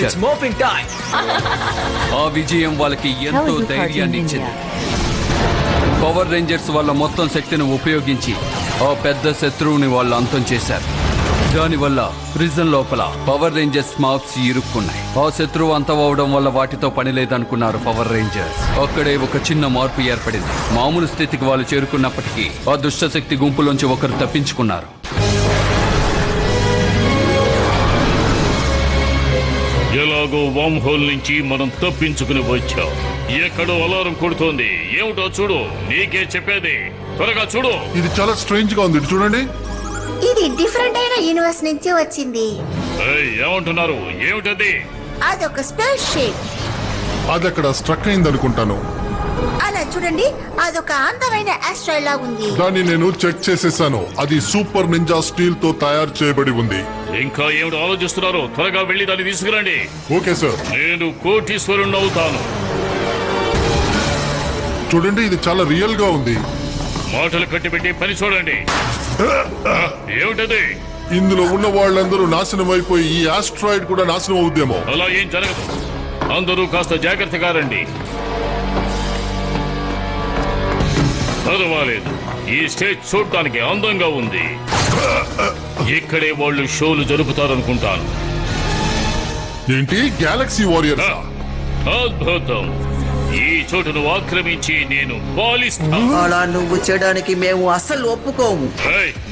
సాధించారు. ఆ విజయం వాళ్ళకి ఎంతో ధైర్యాన్ని ఇచ్చింది. పవర్ రేంజర్స్ వాళ్ళ మొత్తం శక్తిని ఉపయోగించి ఆ పెద్ద శత్రువుని వాళ్ళు అంతం చేశారు. దానివల్ల ప్రిజన్ లోపల పవర్ రేంజర్స్ మాప్స్ ఇరుక్కున్నాయి. ఆ శత్రువు అంతమవడం వల్ల వాటితో పని లేదనుకున్నారు పవర్ రేంజర్స్. అక్కడే ఒక చిన్న మార్పు ఏర్పడింది. మామూలు స్థితికి వాళ్ళు చేరుకున్నప్పటికీ ఆ దుష్టశక్తి గుంపులోంచి ఒకరు తప్పించుకున్నారు. ఎలాగో వామ్ హోల్ నుంచి మనం తప్పించుకుని వచ్చాం. ఎక్కడో అలారం కొడుతోంది. ఏమిటో చూడు. నీకే చెప్పేది, త్వరగా చూడు. ఇది చాలా స్ట్రేంజ్ గా ఉంది, చూడండి. ఇది డిఫరెంట్ అయిన యూనివర్స్ నుంచి వచ్చింది. ఏమంటున్నారు? ఏమిటది? అదొక స్పేస్ షిప్. అది అక్కడ స్ట్రక్ అయింది అనుకుంటాను. అలా చూడండి, అదొక అందమైన ఆస్ట్రాయిడ్ లా ఉంది. దాన్ని నేను చెక్ చేసేసాను. అది సూపర్ నింజా స్టీల్ తో తయారు చేయబడి ఉంది. ఇంకా ఏమిటి ఆలోచిస్తున్నారు? త్వరగా వెళ్లి దాన్ని తీసుకురండి. Okay sir. నేను కోటీశ్వరుణ్ణి అవుతాను. చూడండి, ఇది చాలా రియల్ గా ఉంది. మాటలు కట్టిపెట్టి పని చూడండి. ఏమిటది? ఇందులో ఉన్న వాళ్ళందరూ నాశనం అయిపోయి ఈ ఆస్ట్రాయిడ్ కూడా నాశనం అవుద్దేమో. అలా ఏం జరగదు. అందరూ కాస్త జాగ్రత్తగా రండి. పర్వాలేదు, ఈ స్టేజ్ చూడటానికి అందంగా ఉంది. ఇక్కడే వాళ్ళు షోలు జరుపుతారనుకుంటాను. ఏంటి, గ్యాలక్సీ వారియర్స్? అద్భుతం. ఈ చోటును ఆక్రమించి నేను పాలిస్తాను. అలా నువ్వు చేయడానికి మేము అసలు ఒప్పుకోము.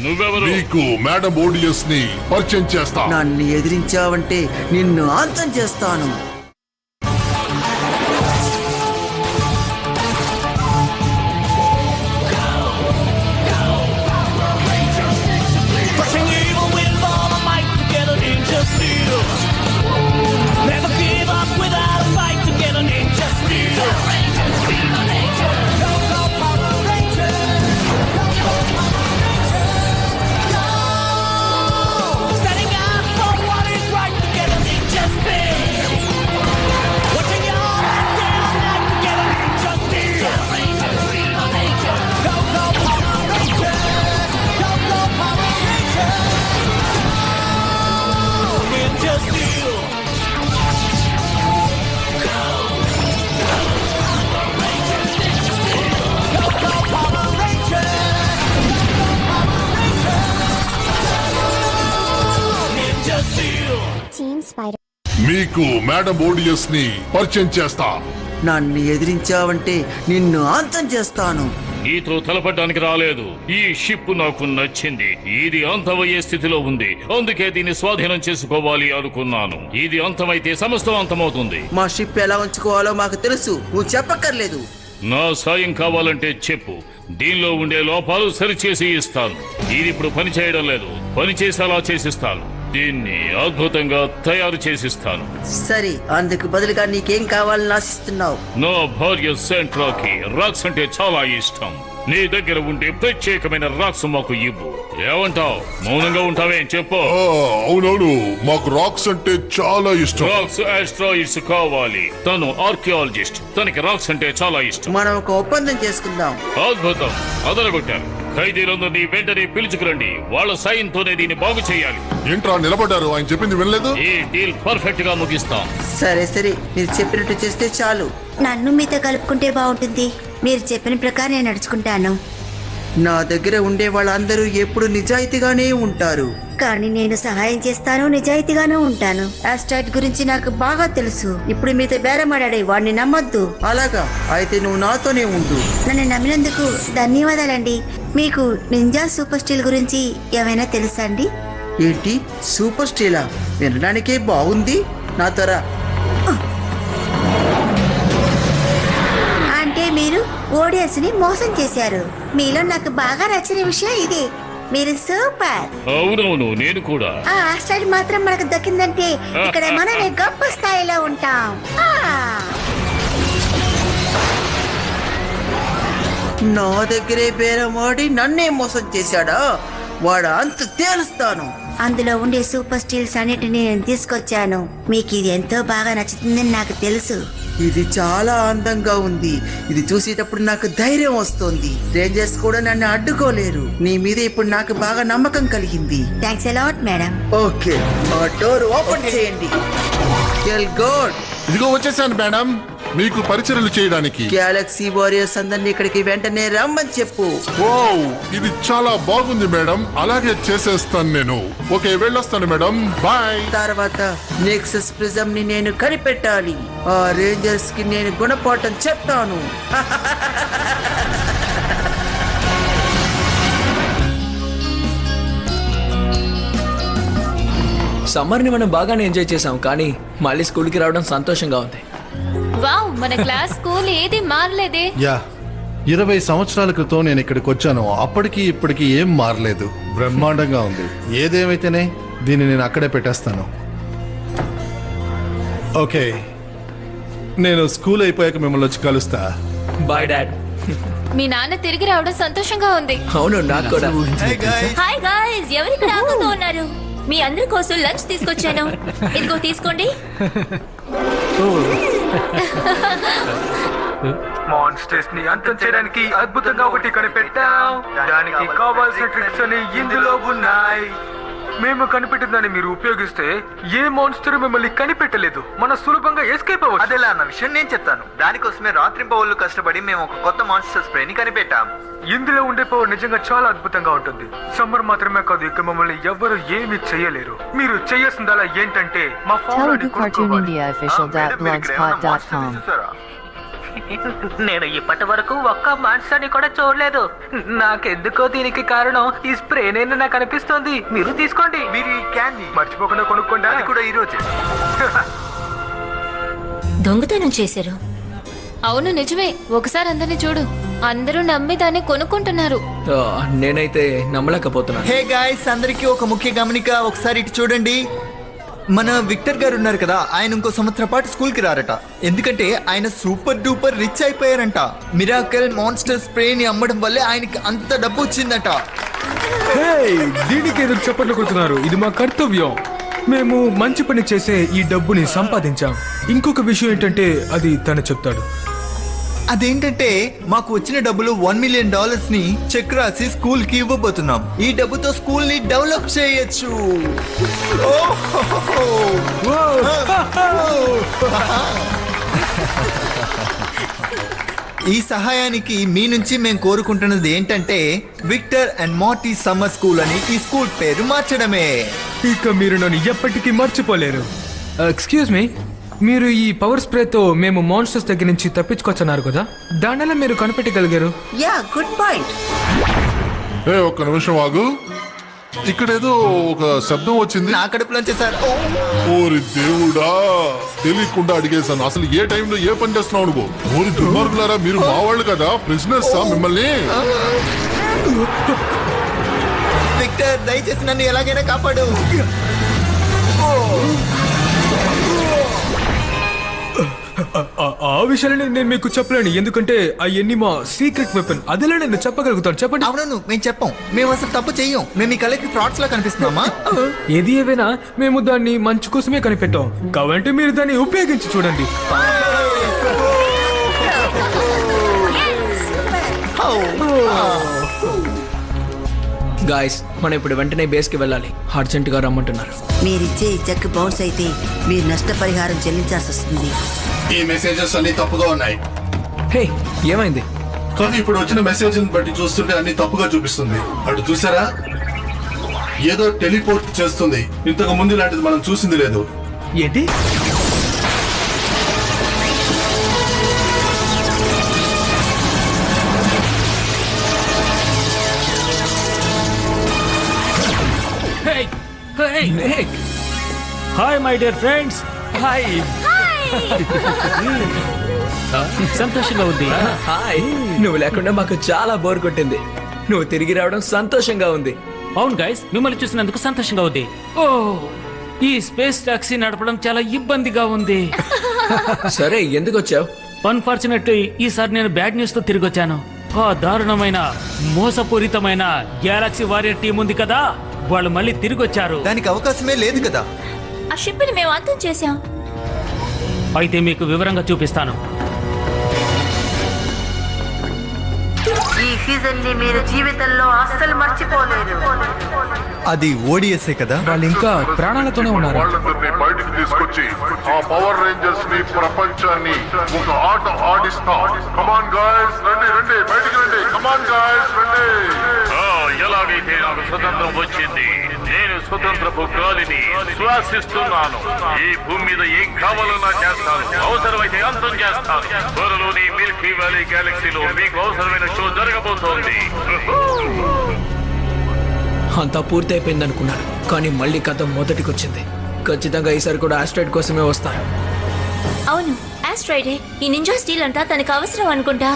నువ్వెవరు? మీకు మేడం ఓడియస్ ని పరిచయం చేస్తా. నన్ను ఎదిరించావంటే నిన్ను అంతం చేస్తాను. మీకు మేడం ఓడియస్ ని పరిచయం చేస్తా. నన్ను ఎదిరించావంటే నిన్ను అంతం చేస్తాను. నీతో తలపడ్డానికి రాలేదు. ఈ షిప్ నాకు నచ్చింది. ఇది అంతమయ్యే స్థితిలో ఉంది. అందుకే దీన్ని స్వాధీనం చేసుకోవాలి అనుకున్నాను. ఇది అంతమైతే సమస్తం అంతమవుతుంది. మా షిప్ ఎలా ఉంచుకోవాలో మాకు తెలుసు, నువ్వు చెప్పక్కర్లేదు. నా సాయం కావాలంటే చెప్పు. దీనిలో ఉండే లోపాలు సరిచేసి ఇస్తాను. ఇది ఇప్పుడు పని చేయడం లేదు. పని చేసేలా చేసిస్తాను. దీన్ని అద్భుతంగా తయారు చేసిస్తాను. సరే, అందుకు బదులుగా నీకేం కావాలని ఆశిస్తున్నావు? నా భార్య సెంట్రాకి రాక్స్ అంటే చాలా ఇష్టం. నీ దగ్గర ఉండే ప్రత్యేకమైన రాక్స్ మాకు ఇవ్వు. ఏమంటావు? మౌనంగా ఉంటావేం చెప్పు. అవునవును, మాకు రాక్స్ అంటే చాలా ఇష్టం. రాక్స్ ఆస్ట్రాయిడ్స్ కావాలి. తను ఆర్కియాలజిస్ట్. తనకి రాక్స్ అంటే చాలా ఇష్టం. మనం ఒక ఒప్పందం చేసుకుందాం. అద్భుతం, అదరగొట్టారు. ఖైదీలందరినీ వెంటనే పిలుచుకురండి. వాళ్ళ సాయంతోనే దీన్ని బాగు చేయాలి. ఏంట్రా నిలబడ్డారు? ఆయన చెప్పింది వినలేదు? ఈ డీల్ పర్ఫెక్ట్ గా ముగిస్తాం. సరే సరే, మీరు చెప్పినట్టు చేస్తే చాలు. నన్ను మీతో కలుపుకుంటే బాగుంటుంది. మీరు చెప్పిన ప్రకారం నేను నడుచుకుంటాను. నా దగ్గర ఉండే వాళ్ళందరూ ఎప్పుడు నిజాయితీగానే ఉంటారు. కానీ నేను సహాయం చేస్తాను, నిజాయితీగానే ఉంటాను. ఆస్ట్రాయిడ్ గురించి నాకు బాగా తెలుసు. ఇప్పుడు మీతో బేరమాడాడే వాడిని నమ్మొద్దు. అలాగా? అయితే నువ్వు నాతోనే ఉండు. నన్ను నమ్మినందుకు ధన్యవాదాలండి. మీకు నింజా సూపర్ స్టీల్ గురించి ఏమైనా తెలుసా అండి? ఏంటి, సూపర్ స్టీలా? వినడానికే బాగుంది. నా త్వర. అంటే మీరు ఓడియన్స్ ని మోసం చేశారు. మీలో నాకు బాగా నచ్చిన విషయం ఇదే. మీరు సూపర్. అవునవును, నేను కూడా. ఆ ఆస్ట్రాయిడ్ మాత్రం మనకు దక్కిందంటే ఇక్కడ మనమే గొప్ప స్థాయిలో ఉంటాం. నా దగ్గరే బేరమాడి నన్నే మోసం చేశాడా? వాడు అంత తేలుస్తాను. అందులో ఉండే సూపర్ స్టీల్స్ అన్నిటిని నేను తీసుకొచ్చాను. మీకు ఇది ఎంతో బాగా నచ్చుతుందని నాకు తెలుసు. ఇది చాలా అందంగా ఉంది. ఇది చూసేటప్పుడు నాకు ధైర్యం వస్తుంది. రేంజర్స్ కూడా నన్ను అడ్డుకోలేరు. నీ మీద ఇప్పుడు నాకు బాగా నమ్మకం కలిగింది. Thanks a lot madam. ఓకే, ఆ డోర్ ఓపెన్ చేయండి. టెల్ గాడ్, ఇదిగో వచ్చేసాను మేడం, మీకు పరిచర్యలు చేయడానికి. గ్యాలక్సీ వారియర్స్ అందరినీ ఇక్కడికి వెంటనే రమ్మని చెప్పు. ఓ, ఇది చాలా బాగుంది మేడం, అలాగే చేసేస్తాను నేను. ఓకే, వెళ్ళొస్తాను మేడం, బాయ్. తర్వాత నెక్సస్ ప్రిజం ని నేను కనిపెట్టాలి. ఆ రేంజర్స్ కి నేను గుణపాఠం చెప్తాను. సమ్మర్ని మనం బాగానే ఎంజాయ్ చేసాం, కానీ మళ్ళీ స్కూల్కి రావడం సంతోషంగా ఉంది. వావ్, మన క్లాస్ స్కూల్ ఏది మారలేదే. యా 20 సంవత్సరాల క్రితం నేను ఇక్కడికి వచ్చాను. అప్పటికి ఇప్పటికి ఏం మారలేదు. బ్రహ్మాండంగా ఉంది. ఏదేమైతేనే దీన్ని నేను అక్కడే పెట్టేస్తాను. ఓకే, నేను స్కూల్ అయిపోయాక మిమ్మల్ని వచ్చి కలుస్తా. Bye dad. మీ నాన్న తిరిగి రావడం సంతోషంగా ఉంది. అవును, నాకు కూడా. హాయ్ గాయ్స్, ఎవరు ఇక్కడ ఆగుతూ ఉన్నారు? మీ అందరి కోసం లంచ్ తీసుకొచ్చాను. ఇదిగో తీసుకోండి. మాన్స్టర్స్ ని అంతం చేయడానికి అద్భుతంగా ఒకటి కనిపెట్టాం. దానికి కావాల్సిన ట్రిక్స్ అని ఇందులో ఉన్నాయి. మేము కనిపెట్టిందని మీరు ఉపయోగిస్తే ఏ మాన్స్టర్ మిమ్మల్ని కనిపెట్టలేదు. మన సులభంగా ఎస్కేప్ అవ్వచ్చు. అదేలా అన్న విషయం నేను చెప్తాను. దానికోసమే రాత్రింపవళ్ళు కష్టపడి మేము ఒక కొత్త మాన్స్టర్ స్ప్రేని కనిపెట్టాం. ఇందులో ఉండే పవర్ నిజంగా చాలా అద్భుతంగా ఉంటుంది. సమ్మర్ మాత్రమే కాదు, ఇక మమ్మల్ని ఎవ్వరు ఏమి చెయ్యలేరు. మీరు చేయాల్సిందలా ఏంటంటే మా Telugu Cartoon India official.blogspot.com. నేను ఇప్పటి వరకు ఒక్క మాన్స్టర్ ని కూడా చూడలేదు. నాకెందుకో దీనికి కారణం ఈ స్ప్రే నేను నాకు అనిపిస్తోంది. మీరు తీసుకోండి. మీరు ఈ క్యాండీ మర్చిపోకుండా కొనుక్కోండి. అది కూడా ఈ రోజే. దొంగతనం చేశారు. అవును, నిజమే. ఒకసారి అందరిని చూడు, అందరూ నమ్మి దాన్ని కొనుక్కుంటున్నారు. నేనైతే నమ్మలేకపోతున్నాను. హే గాయ్స్, అందరికీ ఒక ముఖ్య గమనిక. ఒకసారి ఇటు చూడండి. మన విక్టర్ గారు ఉన్నారు కదా, ఆయన ఇంకో సంవత్సరం పాటు స్కూల్ కి రారట. ఎందుకంటే ఆయన సూపర్ డూపర్ రిచ్ అయిపోయారంట. మిరాకల్ మాన్స్టర్ స్ప్రే ని అమ్మడం వల్లే ఆయనకి అంత డబ్బు వచ్చిందట. దీనికి ఎందుకు చప్పట్లు కొడుతున్నారు? ఇది మా కర్తవ్యం. మేము మంచి పని చేసే ఈ డబ్బుని సంపాదించాం. ఇంకొక విషయం ఏంటంటే అది తను చెప్తాడు. అదేంటంటే మాకు వచ్చిన డబ్బులు $1 మిలియన్ ని చెక్ రాసి స్కూల్ కి ఇవ్వబోతున్నాం. ఈ డబ్బుతో స్కూల్ ని డెవలప్ చేయొచ్చు. ఈ సహాయానికి మీ నుంచి మేము కోరుకుంటున్నది ఏంటంటే Victor and Marty summer school అని ఈ స్కూల్ పేరు మార్చడమే. ఇక మీరు నన్ను ఎప్పటికీ మర్చిపోలేరు. ఎక్స్క్యూజ్ మీ, మీరు ఈ పవర్ స్ప్రేతో మేము మాన్స్టర్స్ దగ్గర నుంచి తప్పించుకొచ్చన్నారు కదా, దానిలో మీరు కనిపెట్టగలిగారు? Yeah, good point. ఒక్క నిమిషం ఆగు. ఇక్కడేదో ఒక శబ్దం వచ్చింది. నా కడుపులోంచే సార్. ఓరి దేవుడా, తెలియకుండా అడిగేశాను. అసలు ఏ టైంలో ఏ పని చేస్తున్నావు నువ్వు? ఓరి దుర్మార్గులారా, మీరు మా వాళ్ళు కదా, ప్రిజనర్స్ మిమ్మల్ని. విక్టర్, దయచేసి నన్ను ఎలాగైనా కాపాడు. ఆ విషయాలని నేను మీకు చెప్పలేను, ఎందుకంటే అవన్నీ మా సీక్రెట్ వెపన్. అదేలా నేను చెప్పగలుగుతాను. చెప్పండి. అవును, మేము చెప్పాం. మేము అసలు తప్పు చెయ్యం. మేము ఈ కళకి ఫ్రాడ్స్ లా కనిపిస్తున్నామా? ఏది ఏవైనా మేము దాన్ని మంచి కోసమే కనిపెట్టాం. కాబట్టి మీరు దాన్ని ఉపయోగించి చూడండి. గాయస్, మనం ఇప్పుడు వెంటనే బేస్ కి వెళ్ళాలి. అర్జెంట్ గా రమ్మంటున్నారు. మీరిచ్చే ఈ చెక్ బౌన్స్ అయితే మీరు నష్టపరిహారం చెల్లించాల్సి వస్తుంది. ఈ మెసేజెస్ అన్ని తప్పుగా ఉన్నాయి. హే, ఏమైంది? కానీ ఇప్పుడు వచ్చిన మెసేజ్ బట్టి చూస్తుంటే అన్ని తప్పుగా చూపిస్తుంది. అటు చూసారా, ఏదో టెలిపోర్ట్ చేస్తుంది. ఇంతకు ముందు ఇలాంటిది మనం చూసింది లేదు. ఏంటి? Hi my dear friends. Hi. సంతోషంగా ఉంది. హాయ్. నువ్వు లేకుండా మాకు చాలా బోర్ కొట్టింది. నువ్వు తిరిగి రావడం సంతోషంగా ఉంది. అవును గైస్, మిమ్మల్ని చూసినందుకు సంతోషంగా ఉంది. ఓ, ఈ స్పేస్ టాక్సీ నడపడం చాలా ఇబ్బందిగా ఉంది. సరే, ఎందుకు వచ్చావు? అన్ఫార్చునేట్లీ ఈసారి నేను బ్యాడ్ న్యూస్ తో తిరిగి వచ్చాను. ఆ దారుణమైన మోసపూరితమైన గ్యాలక్సీ వారియర్ టీం ఉంది కదా, వాళ్ళు మళ్ళీ తిరిగి వచ్చారు. దానికి అవకాశమే లేదు కదా. ఆ షిప్ ని మేము అంతం చేశాం. అయితే మీకు వివరంగా చూపిస్తాను. ఈ సీజన్ ని మీరు జీవితంలో అస్సలు మర్చిపోలేరు. అది ఓడిఎస్ఏ కదా. వాళ్ళు ఇంకా ప్రాణాలతోనే ఉన్నారు. వాళ్ళందరినీ బయటికి తీసుకొచ్చి ఆ పవర్ రేంజర్స్ ని ప్రపంచాన్ని ఒక ఆట ఆడిస్తాం. కమాన్ గాయ్స్, రండి రండి, బయటికి రండి. కమాన్ గాయ్స్, రండి. ఎలాగైతే నాకు స్వతంత్రం వచ్చింది, నేను స్వతంత్రపు గాలిని శ్వాసిస్తున్నాను. ఈ భూమి మీద ఏం కావాలన్నా చేస్తాను, అవసరమైతే అంతం చేస్తాను. త్వరలోని మిల్కీ వ్యాలీ గ్యాలక్సీలో మీకు అవసరమైన షో జరగబోతోంది. అంతా పూర్తయిపోయింది అనుకున్నాను, కానీ మళ్ళీ కథ మొదటికి వచ్చింది. ఖచ్చితంగా ఈసారి కూడా ఆస్ట్రాయిడ్ కోసమే వస్తారు. అవును, ఆస్ట్రాయిడే. ఈ నింజా స్టీల్ అంతా తనకు అవసరం అనుకుంటా.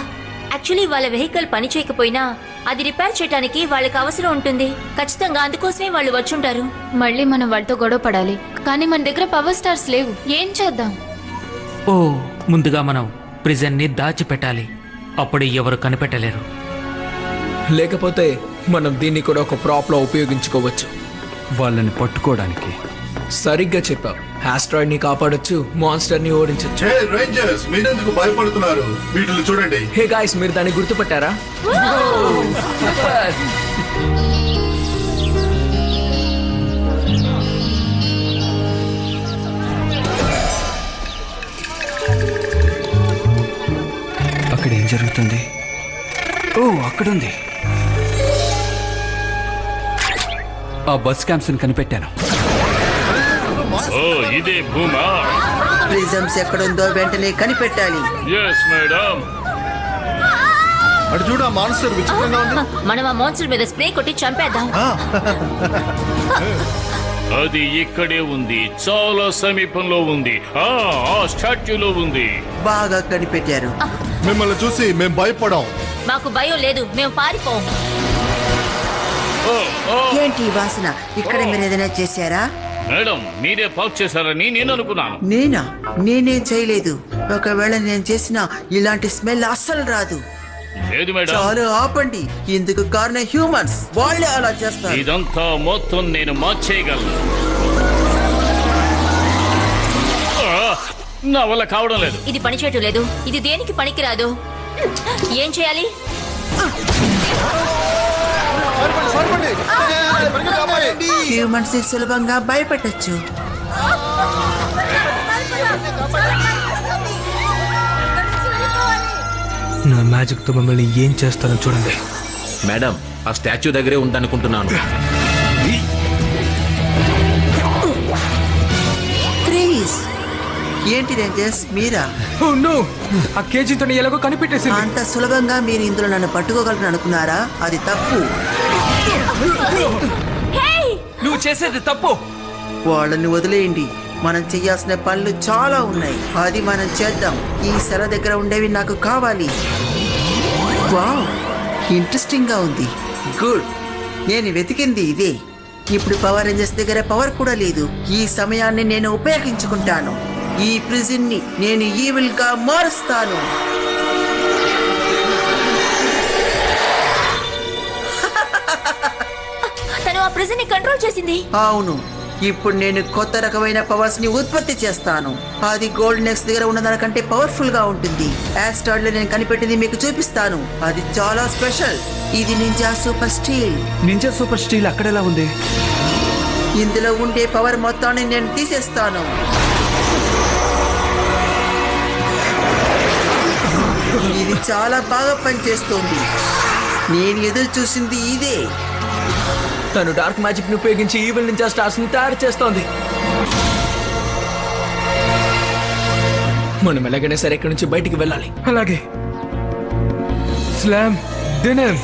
యాక్చువల్లీ వాళ్ళ వెహికల్ పని చేయకపోయినా అది రిపేర్ చేయడానికి వాళ్ళకి అవసరం ఉంటుంది. ఖచ్చితంగా అందుకోసమే వాళ్ళు వచ్చుంటారు. మళ్ళీ మనం వాళ్ళతో గొడవ పడాలి, కానీ మన దగ్గర పవర్ స్టార్స్ లేవు. ఏం చేద్దాం? ఓ, ముందుగా మనం ప్రిజన్ ని దాచిపెట్టాలి. అప్పుడు ఎవరు కనిపెట్టలేరు. లేకపోతే మనం దీన్ని కూడా ఒక ప్రాప్ లో ఉపయోగించుకోవచ్చు. వాళ్ళని పట్టుకోవడానికి. సరిగ్గా చెప్పావు. ఆస్ట్రాయిడ్ ని కాపాడొచ్చు, మాన్స్టర్ ని ఓడించొచ్చు. హే రేంజర్స్, మీరెందుకు భయపడుతున్నారు? వీటిని చూడండి. హే గాయ్స్, మీరు దాన్ని గుర్తుపట్టారా? అక్కడ ఏం జరుగుతుంది? ఓ, అక్కడుంది. ఆ బస్ క్యాంప్స్ కనిపెట్టాను. ఓ, ఇదే భూమా? ప్రిజమ్స్ ఎక్కడుందో వెంటనే కనిపెట్టాలి. Yes madam. అటు చూడ, మాన్స్టర్ విచిత్రంగా ఉంది. మనం ఆ మాన్స్టర్ మీద స్ప్రే కొట్టి చంపేద్దాం. అది ఇక్కడే ఉంది, చాలా సమీపంలో ఉంది. ఆ స్టాచ్యూలో ఉంది. బాగా కనిపెట్టారు. మిమ్మల్ని చూసి మేము భయపడాం. మాకు భయం లేదు, మేము పారిపోం. ఏంటి ఈ వాసన? ఇక్కడ మీరు ఏదైనా చేశారా? మేడం, మీరే పాక్ చేశారని నేను అనుకున్నాను. నేనేం చేయలేదు. ఒకవేళ నేను చేసిన ఇలాంటి స్మెల్ అస్సలు రాదు. లేదు మేడం. చాలు ఆపండి. ఇందుకు కారణం హ్యూమన్స్. వాళ్ళే అలా చేస్తారు. ఇదంతా మొత్తం నేను మార్చేయగలను. నా వల్ల కావడం లేదు. ఇది పని చేయటం లేదు. ఇది దేనికి పనికిరాదు. ఏం చేయాలి? హ్యూమన్స్ ని సులభంగా భయపెట్టచ్చు. నా మ్యాజిక్ తో మిమ్మల్ని ఏం చేస్తానో చూడండి. మేడం, ఆ స్టాచ్యూ దగ్గరే ఉందనుకుంటున్నాను. ఏంటి రేంజర్స్, మీరా? ఆ కేజీతో ఎలాగో కనిపెట్టేసింది. అంత సులభంగా మీరు ఇందులో నన్ను పట్టుకోగలరని అనుకున్నారా? అది తప్పు. నువ్వు చేసేది తప్పు. వాళ్ళని వదిలేయండి. మనం చెయ్యాల్సిన పనులు చాలా ఉన్నాయి. అది మనం చేద్దాం. ఈ సెల దగ్గర ఉండేవి నాకు కావాలి. వావ్, ఇంట్రెస్టింగ్ గా ఉంది. గుడ్, నేను వెతికింది ఇదే. ఇప్పుడు పవర్ రేంజర్స్ దగ్గర పవర్ కూడా లేదు. ఈ సమయాన్ని నేను ఉపయోగించుకుంటాను. ఈ ప్రిజన్ ని నేను ఈవిల్ గా మారుస్తాను. తను ఆ ప్రిజన్ ని కంట్రోల్ చేసింది. అవును, ఇప్పుడు నేను కొత్త రకమైన పవర్స్ ని ఉత్పత్తి చేస్తాను. అది గోల్డ్ నెక్స్ దగ్గర ఉన్నదానికంటే పవర్ఫుల్ గా ఉంటుంది. ఆస్ట్రాయిడ్ లో నేను కనిపెట్టింది మీకు చూపిస్తాను. అది చాలా స్పెషల్. ఇది ninja super steel. Ninja super steel అక్కడెలా ఉంది? ఇందులో ఉండే పవర్ మొత్తాన్ని నేను తీసేస్తాను. ఇది చాలా బాగా పనిచేస్తుంది. నేను ఎదురు చూసింది ఇదే. తను డార్క్ మ్యాజిక్ ని ఉపయోగించి ఈవిల్ నింజా స్టార్స్ ని తయారు చేస్తోంది. మనం ఎలాగైనా సరే ఇక్కడి నుంచి బయటికి వెళ్ళాలి. అలాగే. Slam dinner.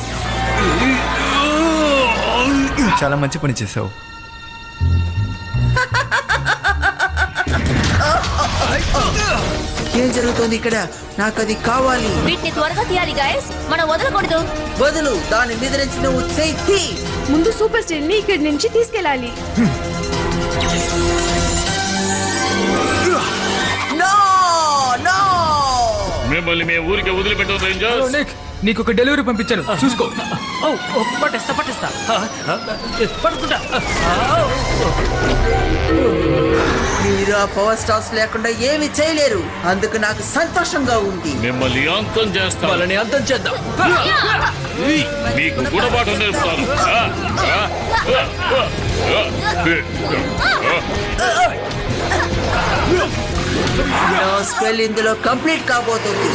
చాలా మంచి పని చేసావు. ఏం జరుగుతోంది ఇక్కడ? నాకు అది కావాలి. వీటిని త్వరగా తీయాలి గైస్. మనం వదలకూడదు. వదులు. దాని మీద నుంచి నువ్వు చేయి. ముందు సూపర్ స్టీల్ ని ఇక్కడి నుంచి తీసుకెళ్ళాలి. మిమ్మల్ని మేము ఊరికే వదిలిపెట్టదు రేంజర్స్. నీకు ఒక డెలివరీ పంపించాను, చూసుకో. పట్టేస్తా పడుకుంటా. మీరు ఆ పవర్ స్టార్స్ లేకుండా ఏమి చేయలేరు. అందుకు నాకు సంతోషంగా ఉంది. మిమ్మల్ని అంతం చేస్తాను. వాళ్ళని అంతం చేద్దాం. మీకు గుణపాఠం నేర్పుతాను. నా స్పెల్ ఇందులో కంప్లీట్ కాబోతుంది.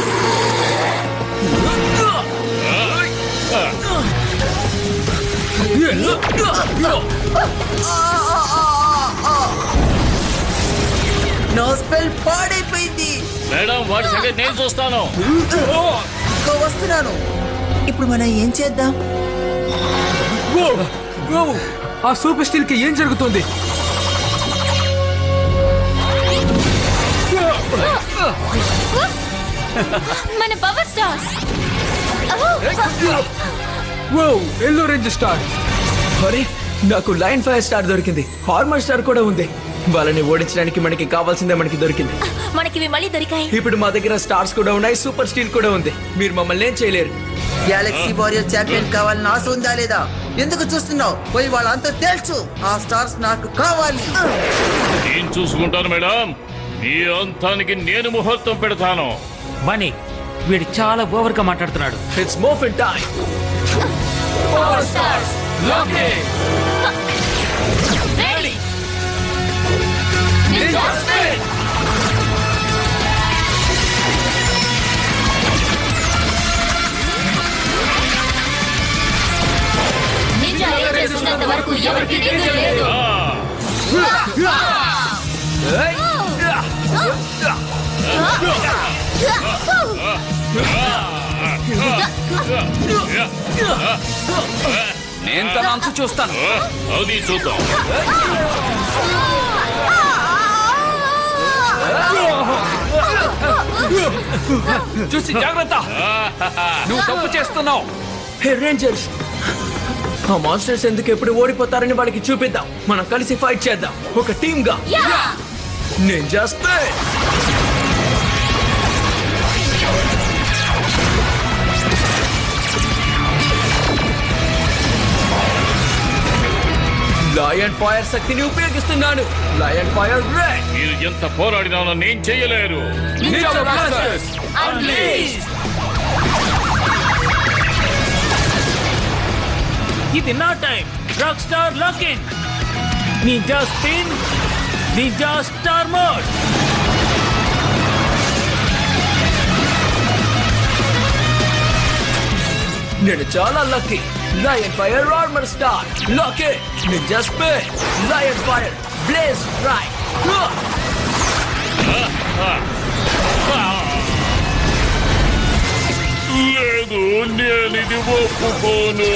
నా స్పెల్ పాడైపోయింది. మేడం వాడి సంగతి నేను చూస్తాను. వస్తున్నాను. ఇప్పుడు మనం ఏం చేద్దాం? ఆ సూపర్ స్టీల్ కి ఏం జరుగుతుంది? మన power stars. Yellow range star. అరే నాకు లైన్ ఫైర్ స్టార్ దొరికింది. హార్మర్ స్టార్ కూడా ఉంది. వాళ్ళని ఓడించడానికి మనకి కావాల్సిందే మనకి దొరికింది. మనకి ఇవి మళ్ళీ దొరికాయి. ఇప్పుడు మా దగ్గర స్టార్స్ కూడా ఉన్నాయి, సూపర్ స్టీల్ కూడా ఉంది. మీరు మమ్మల్ని ఏం చేయలేరు. గ్యాలక్సీ వారియర్ ఛాంపియన్ కావాలని ఆశ ఉందా లేదా? ఎందుకు చూస్తున్నావు? పోయి వాళ్ళంతా తేల్చు. ఆ స్టార్స్ నాకు కావాలి. నేను చూసుకుంటాను మేడం. మీ అంతానికి నేను ముహూర్తం పెడతాను. బనీ వీడు చాలా ఓవర్ గా మాట్లాడుతున్నాడు. It's morphin time. Power stars locking. Ready. Ninja spin. Ninja చేస్తున్నంత వరకు ఎవరికి దిగులు లేదు. నేను తన అంచు చూస్తాను. అది చూద్దాం. చూసి జాగ్రత్త, నువ్వు తప్పు చేస్తున్నావు. హే రేంజర్స్, ఆ మాన్స్టర్స్ ఎందుకు ఎప్పుడు ఓడిపోతారని వాళ్ళకి చూపిద్దాం. మనం కలిసి ఫైట్ చేద్దాం ఒక టీమ్ గా. Ninja spin. లయన్ ఫైర్ శక్తిని ఉపయోగిస్తున్నాను. Lion fire red. మీరు ఎంత పోరాడినా నేను చెయ్యలేరు. Ninja blasters unleash. ఇది నా time. Rock star locking. Ninja spin. Ninja star mode. నేను చాలా lucky. Lion fire armour star locking. Ninja spin. Lion fire blaze right. లేదు, నేను ఇది ఒప్పుకోను.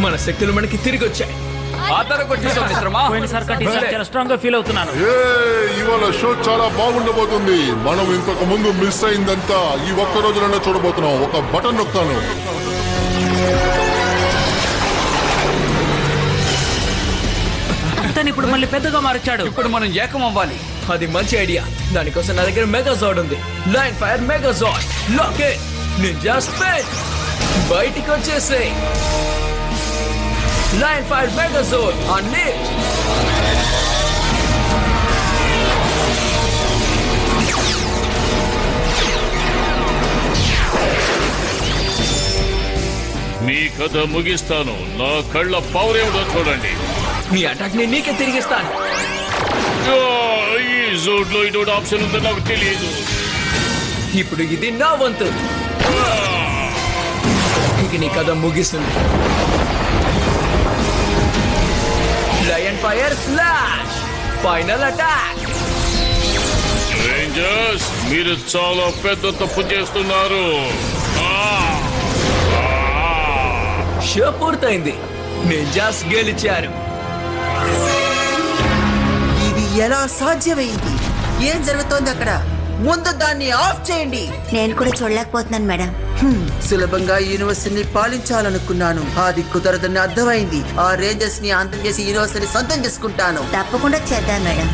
మన శక్తులు మనకి తిరిగి వచ్చాయి. పోయినసారి కంటే ఈసారి చాలా స్ట్రాంగ్ గా ఫీల్ అవుతున్నాను. ఇవాళ షో చాలా బాగుండబోతుంది. మనం ఇంతకు ముందు మిస్ అయిందంతా ఈ ఒక్క రోజులోనే చూడబోతున్నాం. ఒక బటన్ నొక్కాను. తను ఇప్పుడు మళ్ళీ పెద్దగా మార్చాడు. ఇప్పుడు మనం ఏకం అవ్వాలి. అది మంచి ఐడియా. దానికోసం నా దగ్గర మెగాజార్డ్ ఉంది. Lion fire megazord lock in. Ninja spin. బయటికి వచ్చేసే. Lion fire megazord unleash. మీ కథ ముగిస్తాను. నా కళ్ళ పవర్ ఏమిటో చూడండి. నీ అటాక్ ని నీకే తిరిగిస్తాను. ఈ జోడ్ లో ఇటువంటి ఆప్షన్ ఉందని నాకు తెలియదు. ఇప్పుడు ఇది నా వంతు. ఇక నీ కథ ముగిస్తుంది. Lion fire slash. Final attack. Rangers, మీరు చాలా పెద్ద తప్పు చేస్తున్నారు. షో పూర్తయింది. నింజాస్ గెలిచారు. ఇది ఎలా సాధ్యమైంది? ఏం జరుగుతోంది అక్కడ? ముందు దాన్ని ఆఫ్ చేయండి. నేను కూడా చూడలేకపోతున్నాను మేడం. సులభంగా యూనివర్సిటీని పాలించాలనుకున్నాను. అది కుదరదని అర్థమైంది. ఆ రేంజర్స్ ని అంతం చేసి యూనివర్సిటీని సొంతం చేసుకుంటాను. తప్పకుండా చేద్దాం మేడం.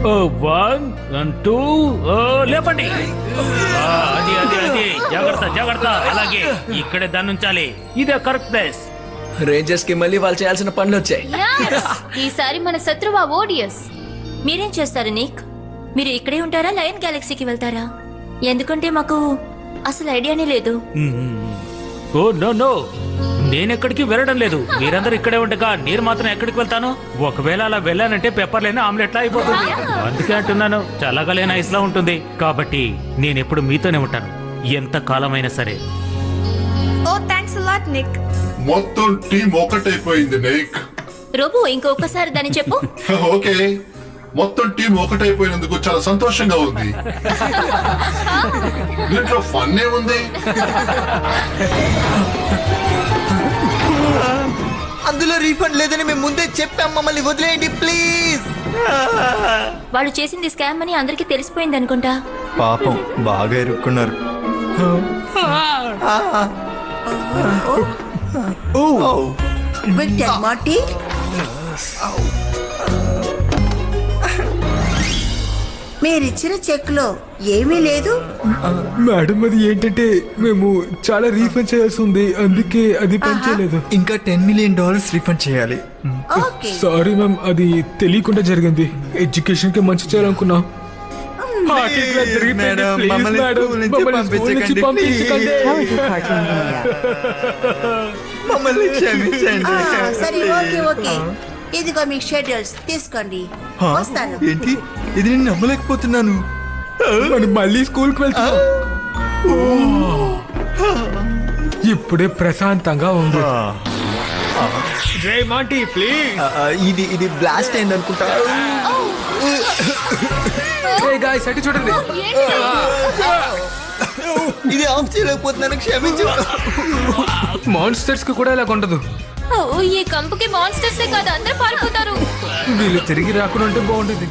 1 and 2 లేపండి. అది అది అది జాగ్రత్త జాగ్రత్త. అలాగే ఇక్కడే దాన్ని ఉంచాలి. ఇదే కరెక్ట్ ప్లేస్. రేంజర్స్ కి మళ్ళీ వాళ్ళు చేయాల్సిన పనులు వచ్చాయి. ఈసారి మన శత్రువా ఓడియస్. మీరేం చేస్తారు నిక్? మీరు ఇక్కడే ఉంటారా లయన్ గ్యాలక్సీకి వెళ్తారా? ఎందుకంటే మాకు అసలు ఐడియానే లేదు. ఓ నో నో, నేనెక్కడికి వెళ్ళడం లేదు. మీరందరూ ఇక్కడే ఉండగా నేను మాత్రం ఎక్కడికి వెళ్తాను? ఒకవేళ అలా వెళ్ళానంటే పెప్పర్ లేని ఆమ్లెట్ లా అయిపోతుంది. అందుకే అంటున్నాను, చల్లగా లేని ఐస్ లా ఉంటుంది. కాబట్టి నేను ఎప్పుడు మీతోనే ఉంటాను, ఎంత కాలమైనా సరే. ఓ థ్యాంక్స్ అ లాట్ నిక్. మొత్తం టీం ఒకటైపోయింది నిక్. రోబో ఇంకొకసారి దాన్ని చెప్పు. ఓకే, మొత్తం టీం ఒకటైపోయినందుకు చాలా సంతోషంగా ఉంది. దీంట్లో ఫన్ ఏముంది? అందులో రీఫండ్ లేదని మేము ముందే చెప్పాం, మమ్మల్ని వదిలేయండి ప్లీజ్. వాళ్ళు చేసింది స్కామ్ అని అందరికీ తెలిసిపోయింది అనుకుంటా. పాపం బాగా ఇరుక్కున్నారు. విక్టర్ మార్టీ, మీరిచ్చిన చెక్ లో ఏమీ లేదు. మేడం అది ఏంటంటే మేము చాలా రీఫండ్ చేయాల్సి ఉంది, అందుకే అది పనిచేయలేదు. ఇంకా $10 million రీఫండ్ చేయాలి. ఓకే, సారీ మ్యామ్, అది తెలియకుండా జరిగింది. ఎడ్యుకేషన్ కి మంచి చేయాలనుకున్నా. మమ్మల్ని క్షమించండి. సరే ఓకే ఓకే, ఇదిగో మీకు షెడ్యూల్స్ తీసుకోండి. వస్తాను. ఏంటి ఇది, నేను నమ్మలేకపోతున్నాను. మనం మళ్ళీ స్కూల్ కి వెళ్తున్నాం. ఇప్పుడే ప్రశాంతంగా ఉంది. జై మాంటీ ప్లీజ్. ఇది బ్లాస్ట్ అయింది అనుకుంటా. అటు చూడండి. ఇది ఆఫ్ చేయలేకపోతున్నాను, క్షమించు. మాన్స్టర్స్ కి కూడా ఇలా ఉండదు. ఈ కంపుకి మాన్స్టర్సే కాదు అందరూ పారిపోతారు. వీళ్ళు తిరిగి రాకుండా ఉంటే బాగుంటుంది.